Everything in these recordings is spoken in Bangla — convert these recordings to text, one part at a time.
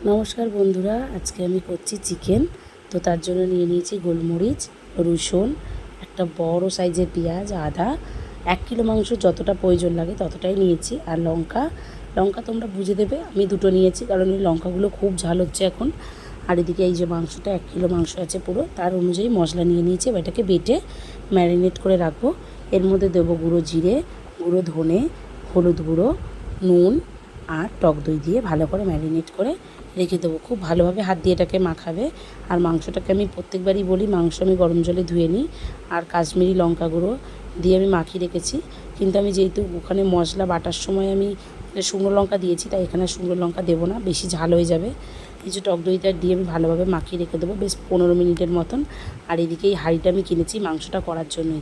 নমস্কার বন্ধুরা, আজকে আমি করছি চিকেন। তো তার জন্য নিয়ে নিয়েছি গোলমরিচ, রসুন, একটা বড় সাইজের পেঁয়াজ, আদা, 1 কিলো মাংস যতটা প্রয়োজন লাগে ততটাই নিয়েছি। আর লঙ্কা লঙ্কা তোমরা বুঝে দেবে, আমি 2টো নিয়েছি কারণ এই লঙ্কাগুলো খুব ঝাল হচ্ছে এখন। আর এদিকে এই যে মাংসটা 1 কিলো মাংস আছে পুরো, তার অনুযায়ী মশলা নিয়ে নিয়েছি। এবার এটাকে বেটে ম্যারিনেট করে রাখবো। এর মধ্যে দেবো গুঁড়ো জিরে, গুঁড়ো ধনে, হলুদ গুঁড়ো, নুন আর টক দই দিয়ে ভালো করে ম্যারিনেট করে রেখে দেবো। খুব ভালোভাবে হাত দিয়ে এটাকে মাখাবে। আর মাংসটাকে আমি প্রত্যেকবারই বলি, মাংস আমি গরম জলে ধুয়ে নিই আর কাশ্মীরি লঙ্কা গুঁড়ো দিয়ে আমি মাখিয়ে রেখেছি। কিন্তু আমি যেহেতু ওখানে মশলা বাটার সময় আমি শুকনো লঙ্কা দিয়েছি, তাই এখানে শুকনো লঙ্কা দেবো না, বেশি ঝাল হয়ে যাবে। এই যে টক দইটা দিয়ে আমি ভালোভাবে মাখিয়ে রেখে দেবো বেশ 15 মিনিটের মতন। আর এদিকে এই হাঁড়িটা আমি কিনেছি মাংসটা করার জন্যই।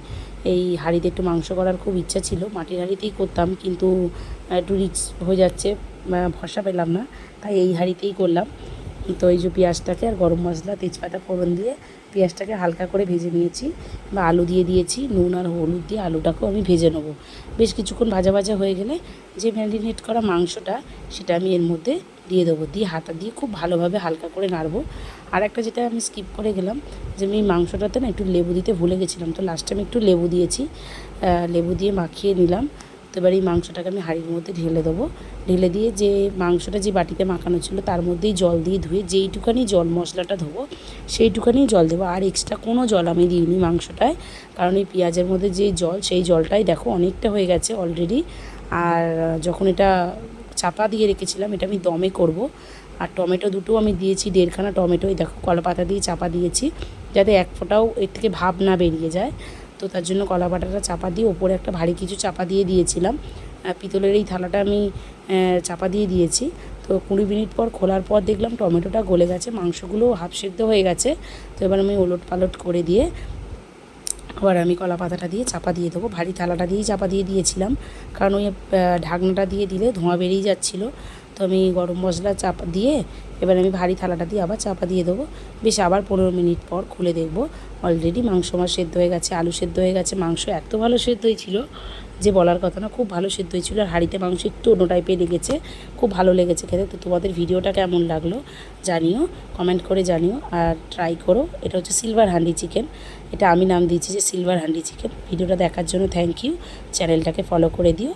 এই হাঁড়িতে একটু মাংস করার খুব ইচ্ছা ছিল, মাটির হাঁড়িতেই করতাম, কিন্তু একটু রিস্ক হয়ে যাচ্ছে, ভরসা পেলাম না, তাই এই হাঁড়িতেই করলাম। তো এই যে পেঁয়াজটাকে আর গরম মশলা তেজপাতা ফোড়ন দিয়ে পেঁয়াজটাকে হালকা করে ভেজে নিয়েছি, বা আলু দিয়ে দিয়েছি, নুন আর হলুদ দিয়ে আলুটাকেও আমি ভেজে নেবো। বেশ কিছুক্ষণ ভাজা ভাজা হয়ে গেলে যে ম্যারিনেট করা মাংসটা সেটা আমি এর মধ্যে দিয়ে দেবো, দিয়ে হাতা দিয়ে খুব ভালোভাবে হালকা করে নাড়বো। আর একটা যেটা আমি স্কিপ করে গেলাম, যে আমি মাংসটাতে না একটু লেবু দিতে ভুলে গেছিলাম, তো লাস্টে আমি একটু লেবু দিয়েছি, লেবু দিয়ে মাখিয়ে নিলাম। তো এবার এই মাংসটাকে আমি হাঁড়ির মধ্যে ঢেলে দেবো। ঢেলে দিয়ে যে মাংসটা যে বাটিতে মাখানো ছিল তার মধ্যেই জল দিয়ে ধুয়ে যেইটুখানি জল মশলাটা ধোবো সেইটুখানি জল দেবো। আর এক্সট্রা কোনো জল আমি দিইনি মাংসটায়, কারণ এই পেঁয়াজের মধ্যে যেই জল সেই জলটাই দেখো অনেকটা হয়ে গেছে অলরেডি। আর যখন এটা চাপা দিয়ে রেখেছিলাম, এটা আমি দমে করব। আর টমেটো দুটো আমি দিয়েছি, 1.5খানা টমেটো, এই দেখো কলা পাতা দিয়ে চাপা দিয়েছি, যাতে এক ফোঁটাও এর থেকে ভাব না বেরিয়ে যায়। তো তার জন্য কলা পাতাটা চাপা দিয়ে ওপরে একটা ভারী কিছু চাপা দিয়ে দিয়েছিলাম। পিতলের এই থালাটা আমি চাপা দিয়ে দিয়েছি। তো 20 মিনিট পর খোলার পর দেখলাম টমেটোটা গলে গেছে, মাংসগুলো হাফ সেদ্ধ হয়ে গেছে। তো এবার আমি ওলট পালট করে দিয়ে আবার আমি কলা পাতাটা দিয়ে চাপা দিয়ে দেবো। ভারী থালাটা দিয়েই চাপা দিয়ে দিয়েছিলাম, কারণ ওই ঢাকনাটা দিয়ে দিলে ধোঁয়া বেরিয়ে যাচ্ছিলো। তো আমি গরম মশলা চাপা দিয়ে এবার আমি ভারী থালাটা দিয়ে আবার চাপা দিয়ে দেবো। বেশ আবার 15 মিনিট পর খুলে দেখবো, অলরেডি মাংস আমার সেদ্ধ হয়ে গেছে, আলু সেদ্ধ হয়ে গেছে। মাংস এত ভালো সেদ্ধ হয়েছিল যে বলার কথা না, খুব ভালো সেদ্ধ হয়েছিল। আর হাঁড়িতে মাংস একটু অন্য টাইপের লেগেছে, খুব ভালো লেগেছে খেতে। তো তোমাদের ভিডিওটা কেমন লাগলো জানিও, কমেন্ট করে জানিও, আর ট্রাই করো। এটা হচ্ছে সিলভার হান্ডি চিকেন, এটা আমি নাম দিয়েছি যে সিলভার হান্ডি চিকেন। ভিডিওটা দেখার জন্য থ্যাংক ইউ। চ্যানেলটাকে ফলো করে দিও।